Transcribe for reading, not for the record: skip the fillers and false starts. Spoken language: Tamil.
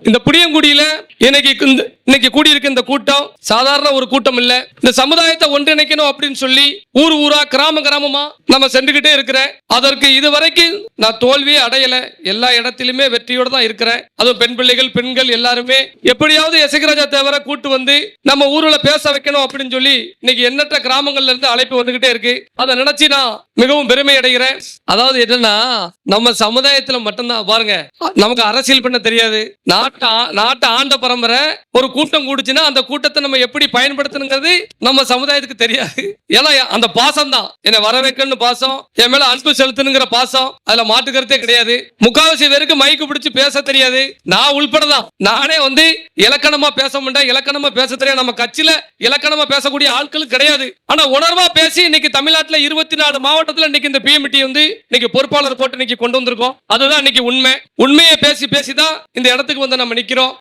இந்த புளியங்குடியில இன்னைக்கு கூடியிருக்க இந்த கூட்டம் சாதாரண ஒரு கூட்டம் இல்ல. இந்த சமுதாயத்தை ஒன்றிணைக்கணும் அப்படின்னு சொல்லி ஊர் ஊரா கிராமமா நம்ம சென்றுகிட்டே இருக்கிறேன். அதற்கு இதுவரைக்கும் நான் தோல்வியே அடையல. எல்லா இடத்திலுமே வெற்றியோட தான் இருக்கிறேன். அதுவும் பெண்கள் எல்லாருமே எப்படியாவது எசகிராஜா தேவரை கூட்டு வந்து நம்ம ஊர்ல பேச வைக்கணும் அப்படின்னு சொல்லி இன்னைக்கு எண்ணற்ற கிராமங்கள்ல இருந்து அழைப்பு வந்துகிட்டே இருக்கு. அதை நினைச்சு நான் மிகவும் பெருமை அடைகிறேன். அதாவது என்னன்னா, நம்ம சமுதாயத்துல மட்டும்தான் பாருங்க, நமக்கு அரசியல் பண்ண தெரியாது. நாட்டை ஆண்ட பரம்பரை ஒரு கூட்டம் கூடுச்சுன்னா அந்த கூட்டத்தை நம்ம எப்படி பயன்படுத்தணுங்கிறது நம்ம சமுதாயத்துக்கு தெரியாது. ஏன்னா அந்த பாசம் தான் என்னை வர வைக்கணும்னு பாசம், என் மேல அன்பு செலுத்தணுங்கிற பாசம், அதுல மாட்டுக்கிறதே கிடையாது. முக்காவாசி பேருக்கு மைக்கு பிடிச்சு பேச தெரியாது, நான் உள்படதான். நானே வந்து இலக்கணமா பேச முடியாது, இலக்கணமா பேச தெரியாது. நம்ம கட்சியில இலக்கணமா பேசக்கூடிய ஆட்கள் கிடையாது. ஆனா உணர்வா பேசி இன்னைக்கு தமிழ்நாட்டுல 24 மாவட்டத்துல இன்னைக்கு இந்த பிஎம்டி வந்து இன்னைக்கு பொறுப்பாளர் போட்டு இன்னைக்கு கொண்டு வந்திருக்கோம். அதுதான் இன்னைக்கு உண்மையை பேசி தான் இந்த இடத்துக்கு வந்து நம்ம நிக்கிறோம்.